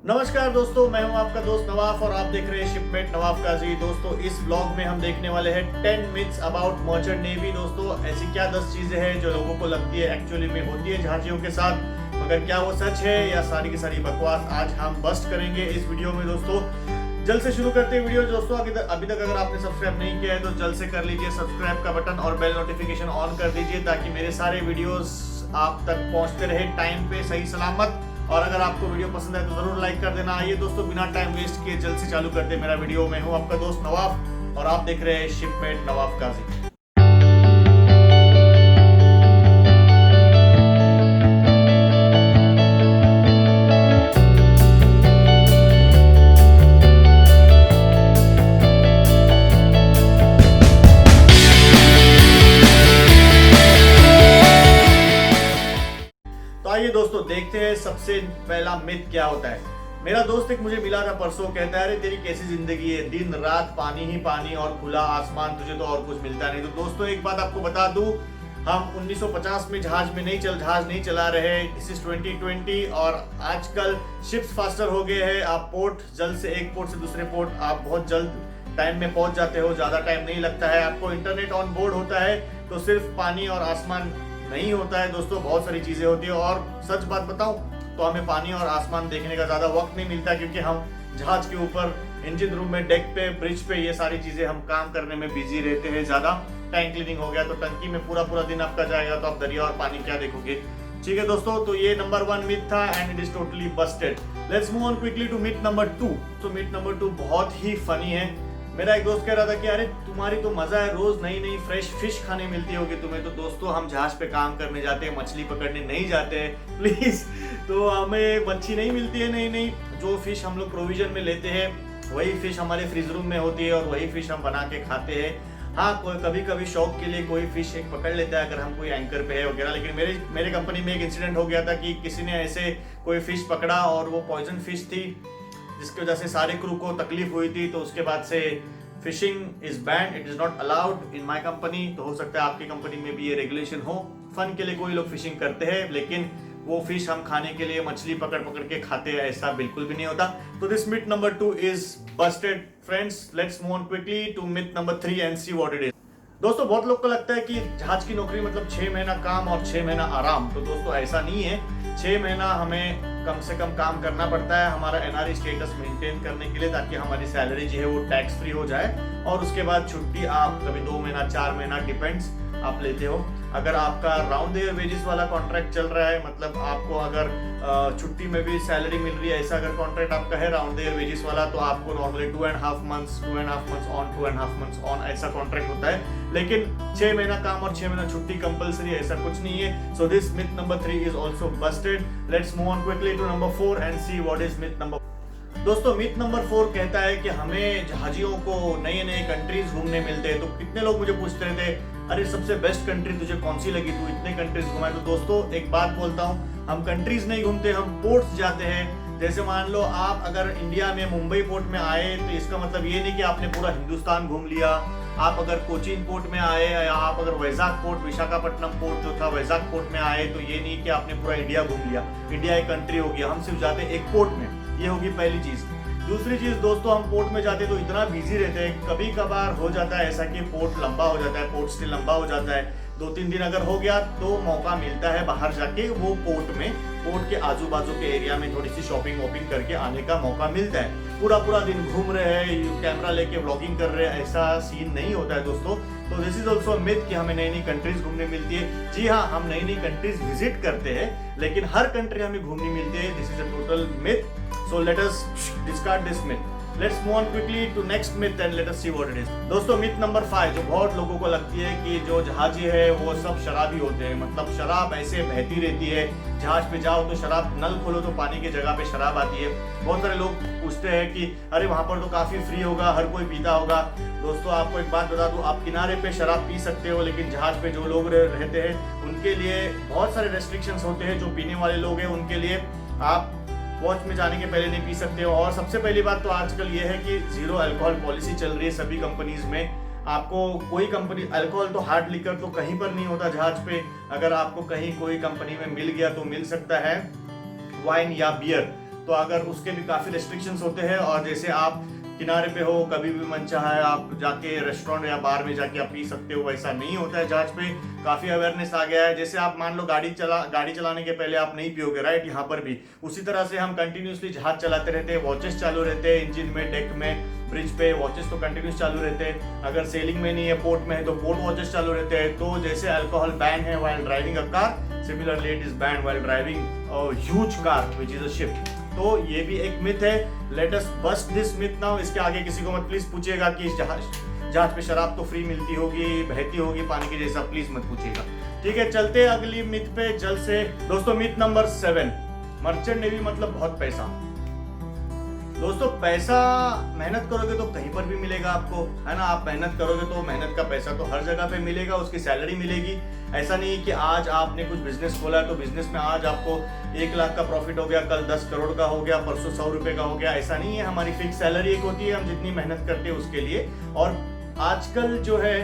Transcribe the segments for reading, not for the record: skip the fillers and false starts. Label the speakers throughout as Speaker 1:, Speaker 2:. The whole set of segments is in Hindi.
Speaker 1: नमस्कार दोस्तों, मैं हूं आपका दोस्त नवाफ और आप देख रहे हैं शिपमेट नवाफ काजी। दोस्तों, इस ब्लॉग में हम देखने वाले हैं 10 मिथ्स अबाउट मर्चेंट नेवी। दोस्तों, ऐसी क्या 10 चीजें हैं जो लोगों को लगती है एक्चुअली में होती है जहाजियों के साथ, मगर क्या वो सच है या सारी की सारी बकवास, आज हम बस्ट करेंगे इस वीडियो में। दोस्तों, जल्द से शुरू करते हैं वीडियो। दोस्तों, अभी तक अगर आपने सब्सक्राइब नहीं किया है तो जल्द से कर लीजिए सब्सक्राइब का बटन और बेल नोटिफिकेशन ऑन कर दीजिए ताकि मेरे सारे वीडियोस आप तक पहुंचते रहे टाइम पे, सही सलामत। और अगर आपको वीडियो पसंद है तो जरूर लाइक कर देना। आइए दोस्तों, बिना टाइम वेस्ट किए जल्द से चालू करते हैं मेरा वीडियो। मैं हूं आपका दोस्त नवाफ और आप देख रहे हैं शिपमेट नवाफ काजी। तो आइए दोस्तों, देखते हैं सबसे पहला मिथ क्या होता है। मेरा दोस्त एक मुझे मिला था परसों, कहता है अरे तेरी कैसी जिंदगी है, दिन रात पानी ही पानी और खुला आसमान, तुझे तो और कुछ मिलता नहीं। तो दोस्तों, एक बात आपको बता दूं, हम 1950 में जहाज नहीं चला रहे। दिस इज 2020 और आजकल शिप्स फास्टर हो गए हैं। आप जल्द से एक पोर्ट से दूसरे पोर्ट आप बहुत जल्द टाइम में पहुंच जाते हो, ज्यादा टाइम नहीं लगता है। आपको इंटरनेट ऑन बोर्ड होता है, तो सिर्फ पानी और आसमान नहीं होता है दोस्तों, बहुत सारी चीजें होती है। और सच बात बताऊं तो हमें पानी और आसमान देखने का ज्यादा वक्त नहीं मिलता, क्योंकि हम जहाज के ऊपर, इंजन रूम में, डेक पे, ब्रिज पे, ये सारी चीजें हम काम करने में बिजी रहते हैं। ज्यादा टैंक क्लीनिंग हो गया तो टंकी में पूरा पूरा दिन आपका जाएगा, तो आप दरिया और पानी क्या देखोगे। ठीक है दोस्तों, तो ये नंबर 1 मिथ था and it is totally busted. Let's move on quickly to myth number 2। तो मिथ नंबर 2 बहुत ही फनी है। मेरा एक दोस्त कह रहा था कि अरे तुम्हारी तो मजा है, रोज नई नई फ्रेश फिश खाने मिलती होगी तुम्हें। तो दोस्तों, हम जहाज पे काम करने जाते हैं, मछली पकड़ने नहीं जाते हैं प्लीज। तो हमें मच्छी नहीं मिलती है, नहीं नहीं, जो फिश हम लोग प्रोविजन में लेते हैं वही फिश हमारे फ्रीज रूम में होती है और वही फिश हम बना के खाते हैं। हाँ, कोई कभी कभी शौक के लिए कोई फिश एक पकड़ लेता है अगर हम कोई एंकर पे है वगैरह। लेकिन मेरे कंपनी में एक इंसिडेंट हो गया था कि किसी ने ऐसे कोई फिश पकड़ा और वो पॉइजन फिश थी, जिसकी वजह से सारे क्रू को तकलीफ हुई थी। तो उसके बाद से fishing is band, it is not allowed in my company. तो हो सकता है आपकी कंपनी में भी ये रेगुलेशन हो। फन के लिए कोई लोग फिशिंग करते हैं, लेकिन वो फिश हम खाने के लिए मछली पकड़ पकड़ के खाते हैं, ऐसा बिल्कुल भी नहीं होता। तो this myth number 2 is busted friends. Let's move on quickly to myth number 3 and see what it is. दोस्तों, बहुत लोग को लगता है कि जहाज की नौकरी मतलब 6 महीना काम और 6 महीना आराम। तो दोस्तों, ऐसा नहीं है। 6 महीना हमें कम से कम काम करना पड़ता है हमारा एनआरई स्टेटस मेंटेन करने के लिए, ताकि हमारी सैलरी जो है वो टैक्स फ्री हो जाए। और उसके बाद छुट्टी आप कभी 2 महीना 4 महीना डिपेंड्स आप लेते हो। अगर आपका राउंड द ईयर वेजेस वाला कॉन्ट्रैक्ट चल रहा है, मतलब आपको अगर छुट्टी में भी सैलरी मिल रही है, ऐसा अगर कॉन्ट्रैक्ट आपका है राउंड द ईयर वेजेस वाला, तो आपको normally 2.5 months on 2.5 months on ऐसा कॉन्ट्रैक्ट होता है। लेकिन 6 महीना काम और 6 महीना छुट्टी कंपलसरी, ऐसा कुछ नहीं है। So this myth number 3 is also busted. Let's move on quickly to number 4 and see what is myth number. दोस्तों, मिथ नंबर 4 कहता है कि हमें जहाजियों को नए नए कंट्रीज घूमने मिलते हैं। तो कितने लोग मुझे पूछते रहते हैं अरे सबसे बेस्ट कंट्री तुझे कौन सी लगी, तू इतने कंट्रीज घुमाए। तो दोस्तों, एक बात बोलता हूँ, हम कंट्रीज नहीं घूमते, हम पोर्ट्स जाते हैं। जैसे मान लो आप अगर इंडिया में मुंबई पोर्ट में आए, तो इसका मतलब ये नहीं कि आपने पूरा हिंदुस्तान घूम लिया। आप अगर कोचीन पोर्ट में आए या आप अगर वैजाग पोर्ट, विशाखापट्टनम पोर्ट जो था वैजाग पोर्ट में आए, तो ये नहीं कि आपने पूरा इंडिया घूम लिया। इंडिया एक कंट्री हो गया, हम सिर्फ जाते हैं एक पोर्ट में। ये होगी पहली चीज। दूसरी चीज दोस्तों, हम पोर्ट में जाते तो इतना बिजी रहते हैं, कभी कभार हो जाता है ऐसा कि पोर्ट लंबा हो जाता है, पोर्ट स्टे लंबा हो जाता है। 2-3 दिन अगर हो गया तो मौका मिलता है बाहर जाके वो पोर्ट के आजू बाजू के एरिया में थोड़ी सी शॉपिंग वॉपिंग करके आने का मौका मिलता है। पूरा पूरा दिन घूम रहे हैं, कैमरा लेके व्लॉगिंग कर रहे हैं, ऐसा सीन नहीं होता है दोस्तों। तो दिस इज ऑल्सो मिथ कि हमें नई नई कंट्रीज घूमने मिलती है। जी हाँ, हम नई नई कंट्रीज विजिट करते हैं, लेकिन हर कंट्री हमें घूमनी मिलती है। This is a total myth. So let us discard this myth. Let's move on quickly to next myth and let us see what it is. दोस्तों, मिथ नंबर 5 जो बहुत लोगों को लगती है कि जो जहाजी है वो सब शराबी होते हैं, मतलब शराब ऐसे बहती रहती है। जहाज पे जाओ तो शराब, नल खोलो तो पानी की जगह पे शराब आती है। बहुत सारे लोग पूछते हैं कि अरे वहां पर तो काफी फ्री होगा, हर कोई पीता होगा। दोस्तों, आपको एक बात बता दूं, आप किनारे पे शराब पी सकते हो, लेकिन जहाज पे जो लोग रहते हैं उनके लिए बहुत सारे रेस्ट्रिक्शंस होते हैं। जो पीने वाले लोग हैं उनके लिए आप वॉच में जाने के पहले नहीं पी सकते हो। और सबसे पहली बात तो आजकल ये है कि 0 अल्कोहल पॉलिसी चल रही है सभी कंपनीज में। आपको कोई कंपनी, अल्कोहल तो हार्ड लिकर तो कहीं पर नहीं होता जहाज पे। अगर आपको कहीं कोई कंपनी में मिल गया तो मिल सकता है वाइन या बियर। तो अगर उसके भी काफ़ी रेस्ट्रिक्शंस होते हैं, और जैसे आप किनारे पे हो, कभी भी मन चाहा है आप जाके रेस्टोरेंट या बार में जाके आप पी सकते हो, वैसा नहीं होता है जहाज पे। काफ़ी अवेयरनेस आ गया है। जैसे आप मान लो गाड़ी चलाने के पहले आप नहीं पियोगे, राइट, यहाँ पर भी उसी तरह से हम कंटिन्यूसली जहाज चलाते रहते हैं, वॉचेस चालू रहते हैं इंजन में, डेक में, ब्रिज पे वॉचेस तो कंटिन्यूस चालू रहते हैं। अगर सेलिंग में नहीं है, पोर्ट में है, तो पोर्ट वॉचेस चालू रहते हैं। तो जैसे अल्कोहल बैन है while driving a car, similarly it is ban while driving a huge car which is a ship. तो ये भी एक मिथ है। Let us bust this myth now. इसके आगे किसी को मत प्लीज पूछिएगा कि इस जहाज पे शराब तो फ्री मिलती होगी, बहती होगी पानी की जैसा, प्लीज मत पूछिएगा। ठीक है, चलते हैं अगली मिथ पे जल्द से। दोस्तों मिथ नंबर 7, मर्चेंट नेवी मतलब बहुत पैसा। दोस्तों पैसा मेहनत करोगे तो कहीं पर भी मिलेगा आपको, है ना। आप मेहनत करोगे तो मेहनत का पैसा तो हर जगह पे मिलेगा, उसकी सैलरी मिलेगी। ऐसा नहीं है कि आज आपने कुछ बिजनेस खोला है तो बिजनेस में आज आपको 1 लाख का प्रॉफिट हो गया, कल 10 करोड़ का हो गया, परसों 100 रुपए का हो गया। ऐसा नहीं है। हमारी फिक्स सैलरी एक होती है, हम जितनी मेहनत करते हैं उसके लिए। और आजकल जो है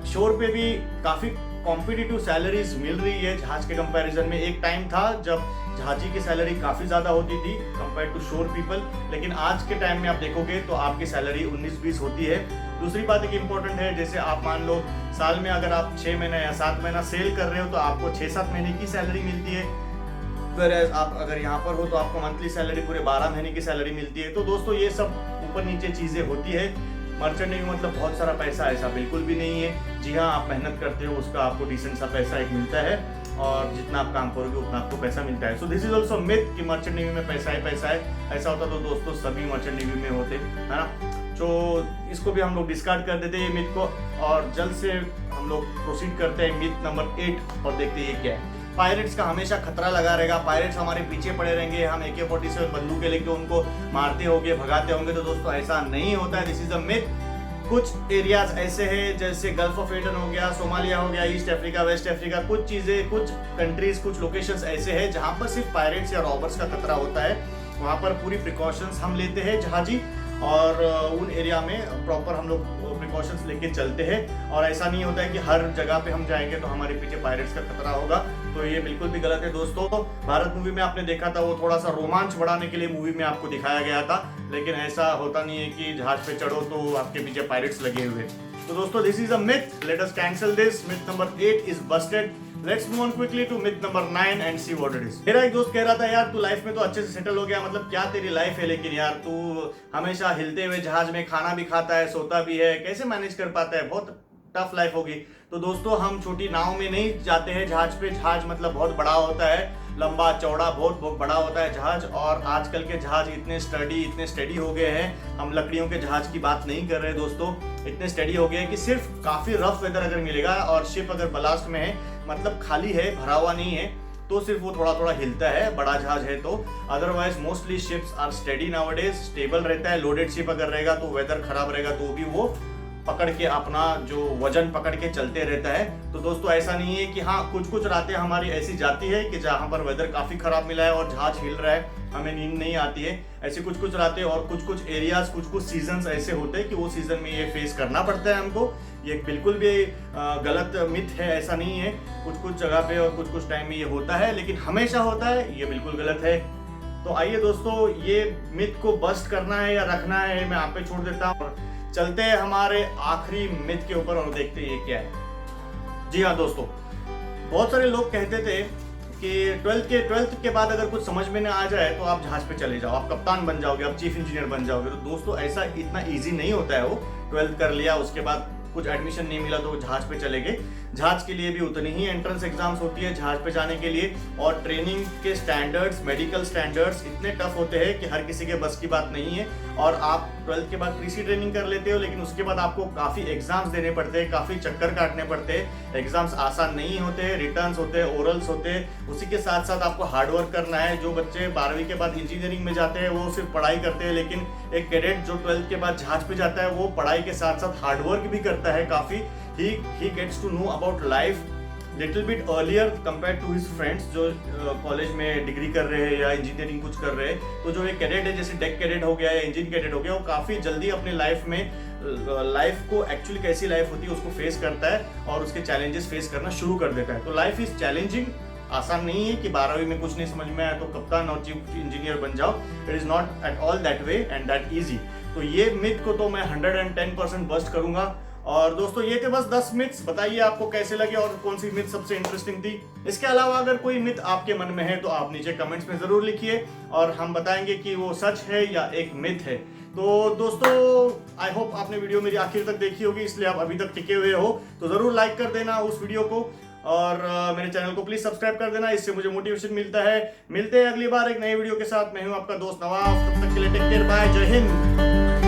Speaker 1: शोर पे भी काफी कॉम्पिटिटिव सैलरीज मिल रही है जहाज के कंपैरिजन में। एक टाइम था जब जहाजी की सैलरी काफी ज्यादा होती थी कंपेयर टू शोर पीपल, लेकिन आज के टाइम में आप देखोगे तो आपकी सैलरी 19-20 होती है। दूसरी बात एक इंपॉर्टेंट है, जैसे आप मान लो साल में अगर आप 6 महीना या 7 महीना सेल कर रहे हो तो आपको 6-7 महीने की सैलरी मिलती है। फिर आप अगर यहाँ पर हो तो आपको मंथली सैलरी पूरे 12 महीने की सैलरी मिलती है। तो दोस्तों ये सब ऊपर नीचे चीजें होती है। मर्चेंट नेवी मतलब बहुत सारा पैसा, ऐसा बिल्कुल भी नहीं है। जी हाँ, आप मेहनत करते हो उसका आपको डिसेंट सा पैसा एक मिलता है, और जितना आप काम करोगे उतना आपको पैसा मिलता है। So this is also myth कि मर्चेंट नेवी में पैसा है। ऐसा होता तो दोस्तों सभी मर्चेंट नेवी में होते, है ना। तो इसको भी हम लोग डिस्कार्ड कर देते हैं मिथ को, और जल्द से हम लोग प्रोसीड करते हैं मिथ नंबर 8 और देखते हैं ये क्या है। पायरेट्स का हमेशा खतरा लगा रहेगा, पायरेट्स हमारे पीछे पड़े रहेंगे, हम AK-47 बंदूकें लेके उनको मारते होंगे, भगाते होंगे। तो दोस्तों ऐसा नहीं होता है, दिस इज अ मिथ। कुछ एरियाज ऐसे हैं जैसे गल्फ ऑफ एडन हो गया, सोमालिया हो गया, ईस्ट अफ्रीका, वेस्ट अफ्रीका, कुछ चीजें, कुछ कंट्रीज, कुछ लोकेशंस ऐसे हैं जहां पर सिर्फ पायरेट्स या रॉबर्स का खतरा होता है। वहां पर पूरी प्रिकॉशंस हम लेते हैं जहाजी, और उन एरिया में प्रॉपर हम लोग प्रिकॉशंस लेके चलते हैं। और ऐसा नहीं होता है कि हर जगह पे हम जाएंगे तो हमारे पीछे पायरेट्स का खतरा होगा, तो ये बिल्कुल भी गलत है दोस्तों। भारत मूवी में आपने देखा था, वो थोड़ा सा रोमांच बढ़ाने के लिए मूवी में आपको दिखाया गया था, लेकिन ऐसा होता नहीं है कि जहाज पे चढ़ो तो आपके पीछे पायरेट्स लगे हुए। तो दोस्तों this is a myth, let us cancel this. Myth number 8 is busted. Let's move on quickly to myth number 9 and see what it is. मेरा एक दोस्त कह रहा था, यार तू लाइफ में तो अच्छे से सेटल हो गया, मतलब क्या तेरी लाइफ है, लेकिन यार तू हमेशा हिलते हुए जहाज में खाना भी खाता है, सोता भी है, कैसे मैनेज कर पाता है, बहुत टफ लाइफ होगी। तो दोस्तों हम छोटी नाव में नहीं जाते हैं जहाज पे। जहाज मतलब बहुत बड़ा होता है, लंबा चौड़ा, बहुत बड़ा होता है जहाज। और आजकल के जहाज इतने स्टडी हो गए हैं, हम लकड़ियों के जहाज की बात नहीं कर रहे दोस्तों। इतने स्टडी हो गए हैं कि सिर्फ काफी रफ वेदर अगर मिलेगा और शिप अगर बलास्ट में है, मतलब खाली है, भरा हुआ नहीं है, तो सिर्फ वो थोड़ा थोड़ा हिलता है, बड़ा जहाज है तो। Otherwise mostly ships are steady nowadays, stable रहता है। लोडेड शिप अगर रहेगा तो वेदर खराब रहेगा तो भी वो पकड़ के अपना जो वजन पकड़ के चलते रहता है। तो दोस्तों ऐसा नहीं है कि हाँ, कुछ रातें हमारी ऐसी जाती है कि जहाँ पर वेदर काफी खराब मिला है और जहाज हिल रहा है, हमें नींद नहीं आती है। ऐसी कुछ रातें और कुछ एरियाज, कुछ सीजन्स ऐसे होते हैं कि वो सीजन में ये फेस करना पड़ता है हमको। ये बिल्कुल भी गलत मिथ है, ऐसा नहीं है। कुछ जगह पे और कुछ टाइम में ये होता है, लेकिन हमेशा होता है, ये बिल्कुल गलत है। तो आइए दोस्तों, ये मिथ को बस्ट करना है या रखना है, मैं आप पे छोड़ देता हूँ। चलते हैं हमारे आखिरी मिथ के ऊपर और देखते हैं ये क्या है। जी हाँ दोस्तों, बहुत सारे लोग कहते थे कि 12th के बाद अगर कुछ समझ में ना आ जाए तो आप जहाज पे चले जाओ, आप कप्तान बन जाओगे, आप चीफ इंजीनियर बन जाओगे। तो दोस्तों ऐसा इतना इजी नहीं होता है। वो 12th कर लिया, उसके बाद कुछ एडमिशन नहीं मिला तो जहाज पे चले गए। जहाज के लिए भी उतनी ही एंट्रेंस एग्जाम्स होती है जहाज पे जाने के लिए, और ट्रेनिंग के स्टैंडर्ड्स, मेडिकल स्टैंडर्ड्स इतने टफ होते हैं कि हर किसी के बस की बात नहीं है। और आप 12th के बाद प्रीसी ट्रेनिंग कर लेते हो, लेकिन उसके बाद आपको काफी एग्जाम्स देने पड़ते हैं, काफी चक्कर काटने पड़ते हैं। एग्जाम्स आसान नहीं होते, रिटर्न्स होते हैं, ओरल्स होते हैं। उसी के साथ साथ आपको हार्डवर्क करना है। जो बच्चे 12वीं के बाद इंजीनियरिंग में जाते हैं वो सिर्फ पढ़ाई करते हैं, लेकिन एक कैडेट जो 12th के बाद जहाज पे जाता है वो पढ़ाई के साथ साथ हार्डवर्क भी करता है काफी। he gets to know about life little bit earlier compared to his friends जो कॉलेज में डिग्री कर रहे हैं या इंजीनियरिंग कुछ कर रहे हैं। तो जो एक कैडेट है, जैसे डेक कैडेट हो गया या इंजीन कैडेट हो गया, वो काफ़ी जल्दी अपने लाइफ में लाइफ को एक्चुअली कैसी लाइफ होती है उसको फेस करता है और उसके चैलेंजेस फेस करना शुरू कर देता है। तो लाइफ इज चैलेंजिंग आसान नहीं है कि 12वीं में कुछ नहीं समझ में आया तो कप्तान और चीफ इंजीनियर बन जाओ। It is not at all that way and that easy. तो ये मिथ को तो मैं 110% बस्ट करूंगा। और दोस्तों ये थे बस 10 मिथ्स। बताइए आपको कैसे लगे और कौन सी मिथ सबसे इंटरेस्टिंग थी। इसके अलावा अगर कोई मिथ आपके मन में है तो आप नीचे कमेंट्स में जरूर लिखिए और हम बताएंगे कि वो सच है या एक मिथ है। तो दोस्तों आई होप आपने वीडियो मेरी आखिर तक देखी होगी, इसलिए आप अभी तक टिके हुए हो तो जरूर लाइक कर देना उस वीडियो को और मेरे चैनल को प्लीज सब्सक्राइब कर देना, इससे मुझे मोटिवेशन मिलता है। मिलते हैं अगली बार एक नई वीडियो के साथ। मैं हूं आपका दोस्त नवाब, तब तक के लिए टेक केयर, बाय, जय हिंद।